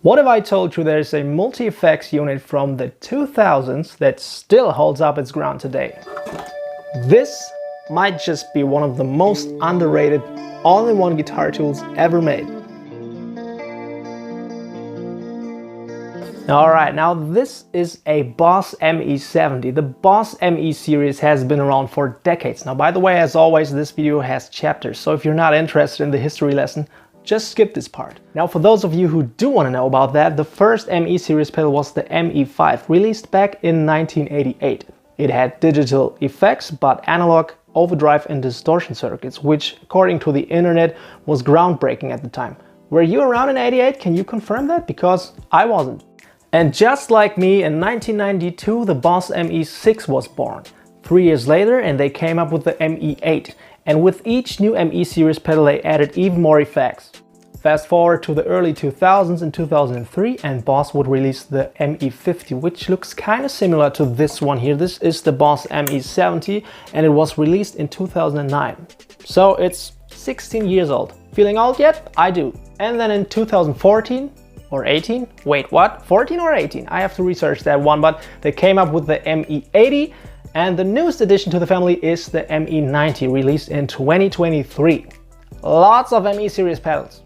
What if I told you there's a multi-effects unit from the 2000s that still holds up its ground today? This might just be one of the most underrated all-in-one guitar tools ever made. Alright, now this is a Boss ME-70. The Boss ME series has been around for decades. Now, by the way, as always, this video has chapters, so if you're not interested in the history lesson, just skip this part. Now, for those of you who do want to know about that, the first ME series pedal was the ME-5, released back in 1988. It had digital effects, but analog, overdrive and distortion circuits, which, according to the internet, was groundbreaking at the time. Were you around in '88? Can you confirm that? Because I wasn't. And just like me, in 1992 the Boss ME-6 was born. 3 years later and they came up with the ME-8. And with each new ME series pedal they added even more effects. Fast forward to the early 2000s in 2003 and Boss would release the ME-50, which looks kind of similar to this one here. This is the Boss ME-70 and it was released in 2009. So it's 16 years old. Feeling old yet? I do. And then in 2014 or 18? Wait, what? 14 or 18? I have to research that one, but they came up with the ME-80 and the newest addition to the family is the ME-90, released in 2023. Lots of ME series pedals.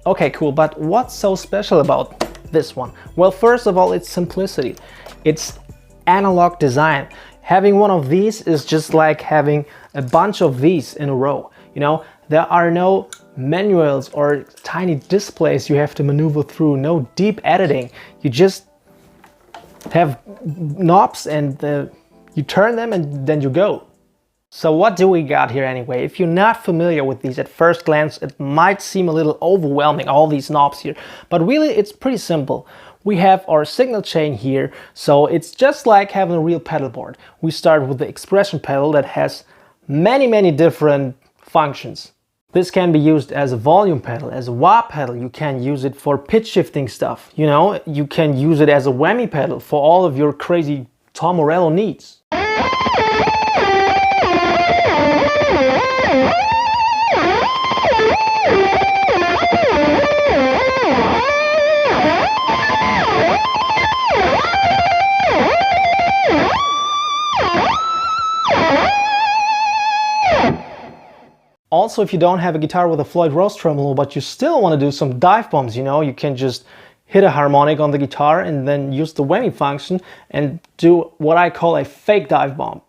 Okay, cool, but what's so special about this one? Well, first of all, it's simplicity. It's analog design. Having one of these is just like having a bunch of these in a row. You know, there are no manuals or tiny displays you have to maneuver through, no deep editing. You just have knobs and you turn them and then you go. So what do we got here anyway? If you're not familiar with these at first glance, it might seem a little overwhelming, all these knobs here, but really it's pretty simple. We have our signal chain here, so it's just like having a real pedal board. We start with the expression pedal that has many different functions. This can be used as a volume pedal, as a wah pedal. You can use it for pitch shifting stuff. You know, you can use it as a whammy pedal for all of your crazy Tom Morello needs. Also, if you don't have a guitar with a Floyd Rose tremolo, but you still want to do some dive bombs, you know, you can just hit a harmonic on the guitar and then use the whammy function and do what I call a fake dive bomb.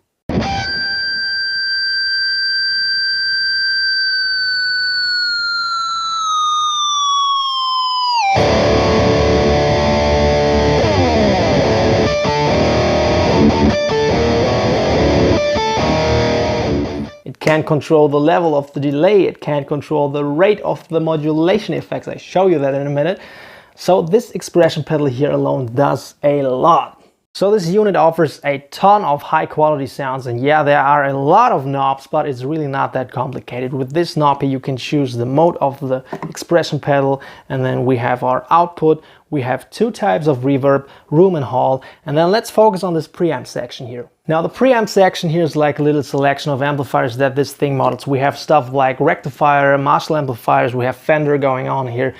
It can't control the level of the delay, it can't control the rate of the modulation effects. I'll show you that in a minute. So this expression pedal here alone does a lot. So this unit offers a ton of high quality sounds, and yeah, there are a lot of knobs, but it's really not that complicated. With this knob here you can choose the mode of the expression pedal, and then we have our output. We have two types of reverb, room and hall, and then let's focus on this preamp section here. Now the preamp section here is like a little selection of amplifiers that this thing models. We have stuff like rectifier, Marshall amplifiers, we have Fender going on here.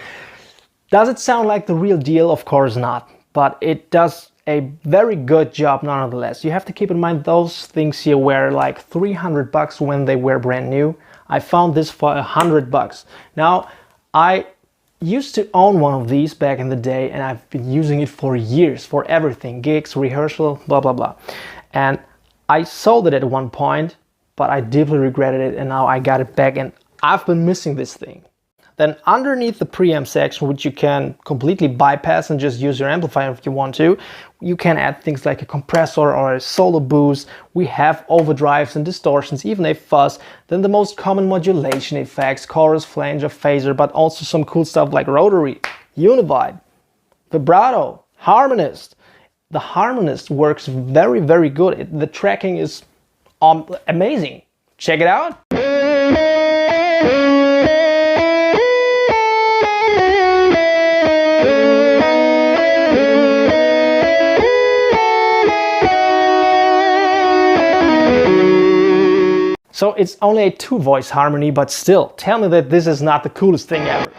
Does it sound like the real deal? Of course not, but it does a very good job nonetheless. You have to keep in mind those things here were like 300 bucks when they were brand new. I found this for 100 bucks. Now, I used to own one of these back in the day and I've been using it for years, for everything, gigs, rehearsal, blah blah blah. And I sold it at one point, but I deeply regretted it and now I got it back and I've been missing this thing. Then underneath the preamp section, which you can completely bypass and just use your amplifier if you want to, you can add things like a compressor or a solo boost. We have overdrives and distortions, even a fuzz. Then the most common modulation effects, chorus, flanger, phaser, but also some cool stuff like rotary, univide, vibrato, harmonist. The harmonist works very good. The tracking is amazing. Check it out. So it's only a 2-voice harmony, but still, tell me that this is not the coolest thing ever.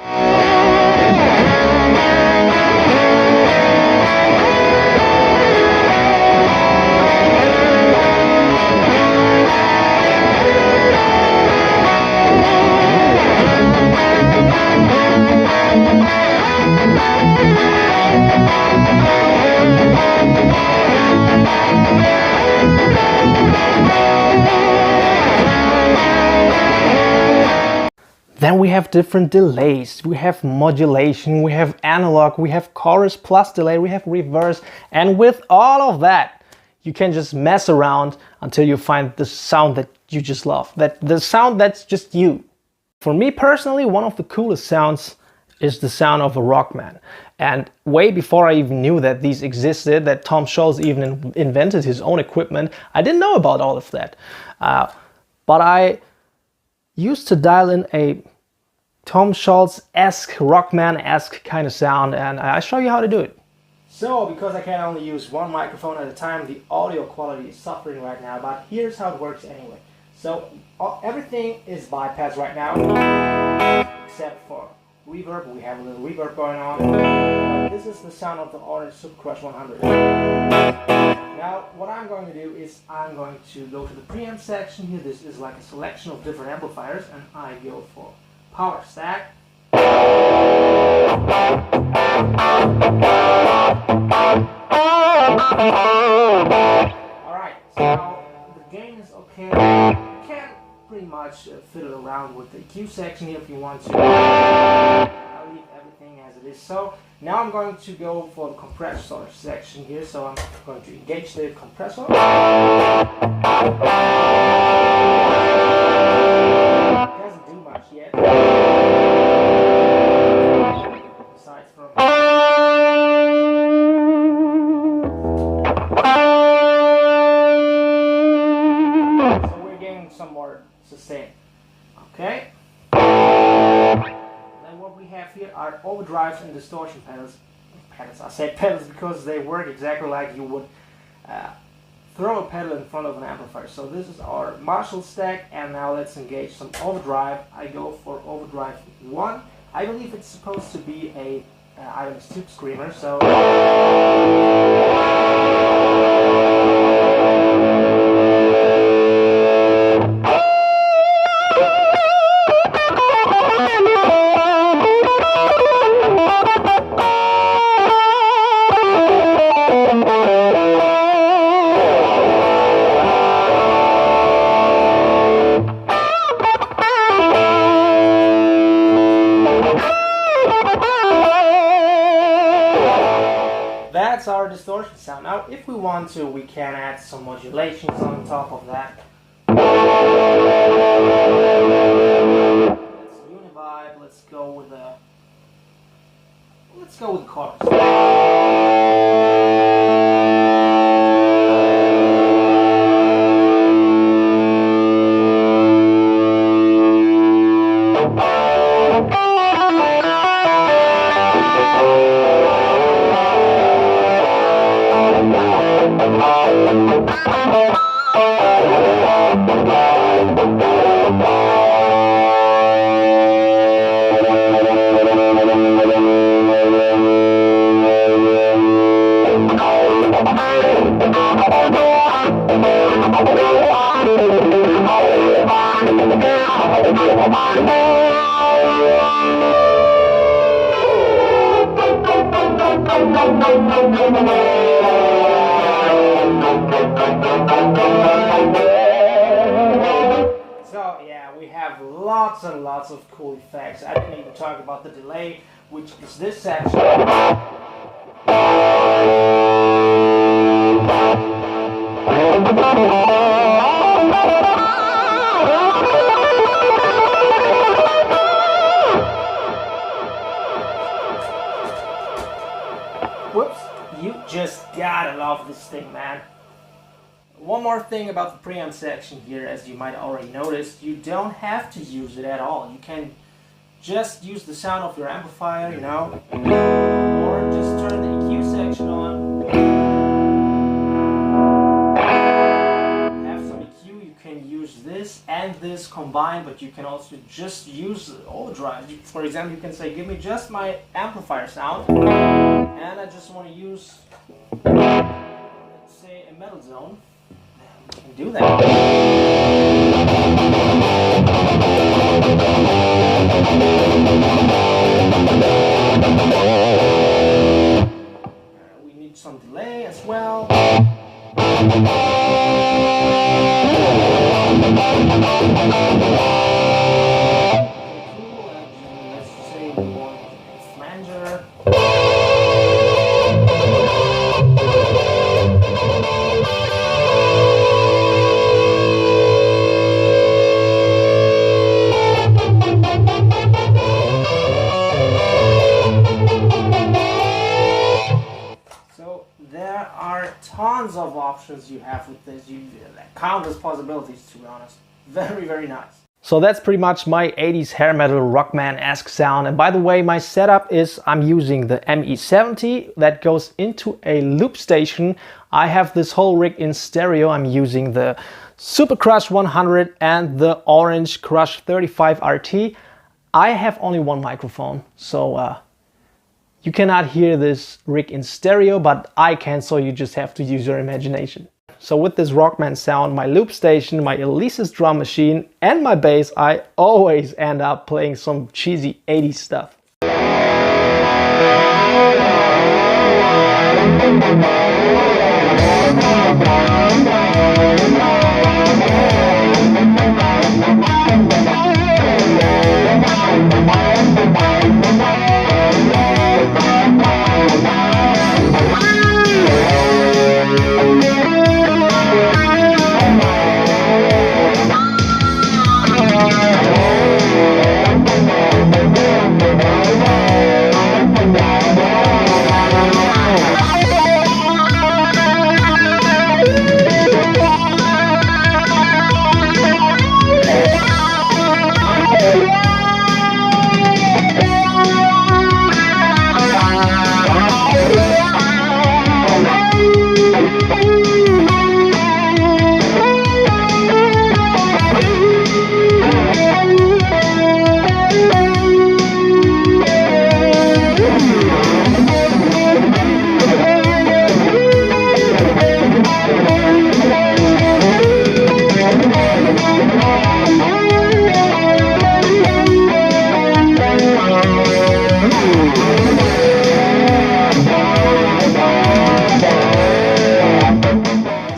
Then we have different delays, we have modulation, we have analog, we have chorus plus delay, we have reverse, and with all of that, you can just mess around until you find the sound that you just love, that the sound that's just you. For me personally, one of the coolest sounds is the sound of a Rockman. And way before I even knew that these existed, that Tom Scholz even invented his own equipment, I didn't know about all of that. But I used to dial in a Tom Scholz-esque, Rockman-esque kind of sound, and I'll show you how to do it. So, because I can only use one microphone at a time, the audio quality is suffering right now, but here's how it works anyway. So, everything is bypassed right now, except for reverb. We have a little reverb going on. This is the sound of the Orange Super Crush 100. Now, what I'm going to do is I'm going to go to the preamp section here. This is like a selection of different amplifiers, and I go for power stack. Alright, so the gain is okay. You can pretty much fiddle around with the EQ section here if you want to. I'll leave everything as it is. So now I'm going to go for the compressor section here. So I'm going to engage the compressor. It doesn't do much yet. Besides from so we're getting some more sustain. Okay. Then what we have here are overdrives and distortion pedals. I say pedals because they work exactly like you would throw a pedal in front of an amplifier. So this is our Marshall stack, and now let's engage some overdrive. I go for overdrive 1. I believe it's supposed to be a Ibanez Tube Screamer, so that's our distortion sound. Now, if we want to, we can add some modulations on top of that. Let's univibe. Let's go with chorus. So yeah, we have lots and lots of cool effects. I didn't even talk about the delay, which is this section. Whoops, you just gotta love this thing, man. One more thing about the preamp section here, as you might already notice, you don't have to use it at all. You can just use the sound of your amplifier, you know, or just turn the EQ section on. Have some EQ, you can use this and this combined, but you can also just use overdrive. For example, you can say, give me just my amplifier sound, and I just want to use, let's say, a metal zone. You can do that. We need some delay as well. are tons of options you have with this. Countless possibilities, to be honest. Very, very nice. So that's pretty much my 80s hair metal rockman-esque sound. And by the way, my setup is I'm using the ME-70 that goes into a loop station. I have this whole rig in stereo. I'm using the Super Crush 100 and the Orange Crush 35 RT. I have only one microphone, so you cannot hear this rig in stereo, but I can, so you just have to use your imagination. So with this rockman sound, my loop station, my Elise's drum machine and my bass, I always end up playing some cheesy 80s stuff.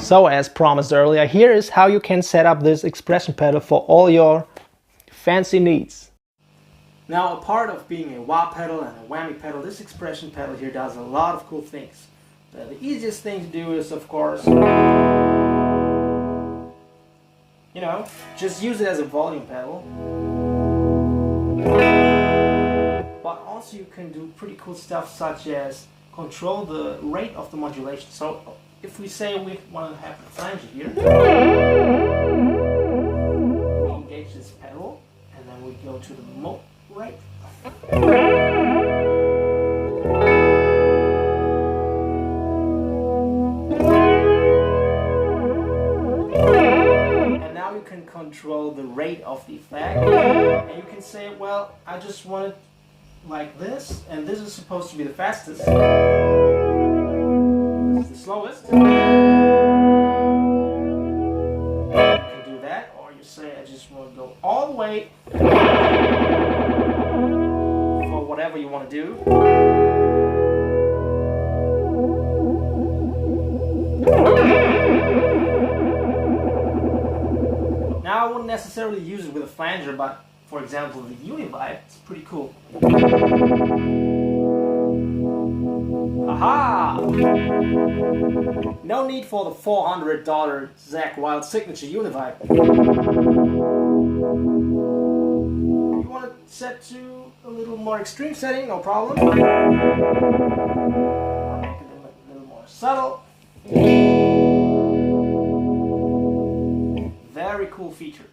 So as promised earlier, here is how you can set up this expression pedal for all your fancy needs. Now, a part of being a wah pedal and a whammy pedal, this expression pedal here does a lot of cool things. The easiest thing to do is, of course, you know, just use it as a volume pedal. But also you can do pretty cool stuff such as control the rate of the modulation. So if we say we want to have a flanger here, we engage this pedal and then we go to the mode rate. And now you can control the rate of the effect. And you can say, well, I just want it like this, and this is supposed to be the fastest. The slowest. You can do that, or you say I just want to go all the way for whatever you want to do. Now I wouldn't necessarily use it with a flanger, but for example the Univibe, it's pretty cool. Aha! No need for the $400 Zakk Wylde signature Univibe. You want to set to a little more extreme setting, no problem. Or make it a little more subtle. Very cool feature.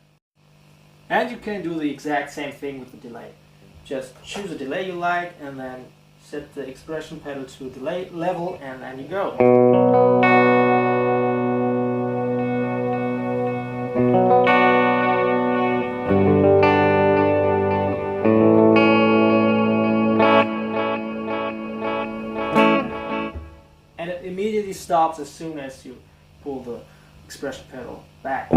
And you can do the exact same thing with the delay. Just choose a delay you like and then set the expression pedal to delay level, and then you go. And it immediately stops as soon as you pull the expression pedal back.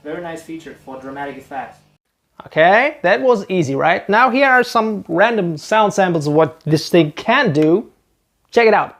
Very nice feature for dramatic effects. Okay, that was easy, right? Now here are some random sound samples of what this thing can do. Check it out.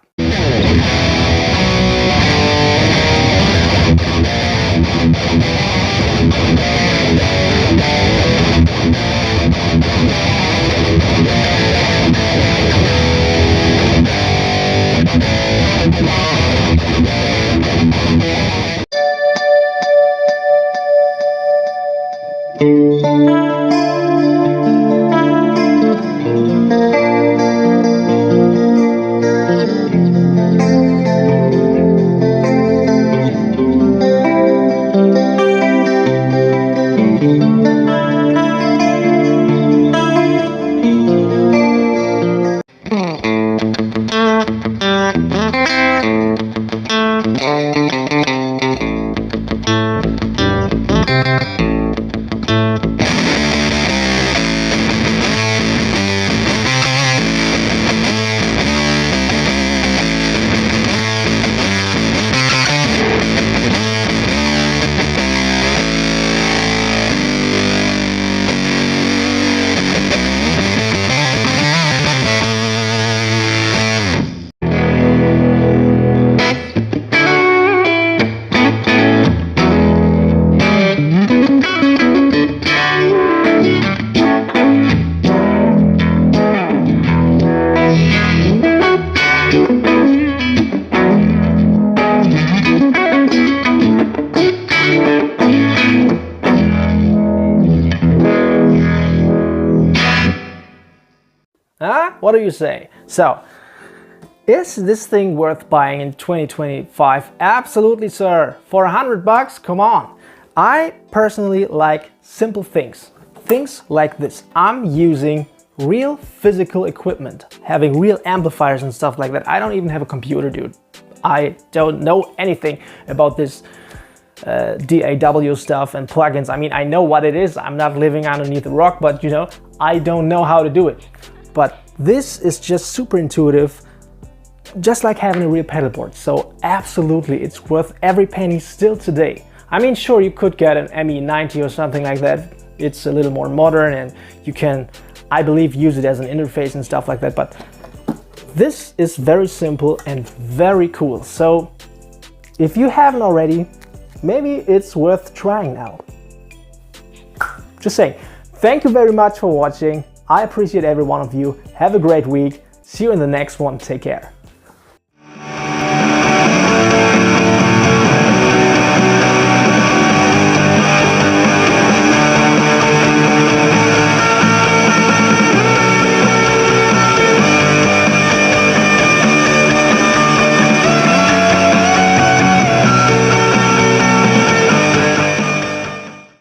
What do you say? So, is this thing worth buying in 2025? Absolutely, sir. For $100, come on. I personally like simple things. Things like this. I'm using real physical equipment, having real amplifiers and stuff like that. I don't even have a computer, dude. I don't know anything about this DAW stuff and plugins. I mean, I know what it is. I'm not living underneath a rock, but you know, I don't know how to do it. But this is just super intuitive, just like having a real pedal board. So absolutely, it's worth every penny still today. I mean, sure, you could get an ME-70 or something like that. It's a little more modern and you can, I believe, use it as an interface and stuff like that. But this is very simple and very cool. So if you haven't already, maybe it's worth trying now. Just saying. Thank you very much for watching. I appreciate every one of you. Have a great week. See you in the next one. Take care.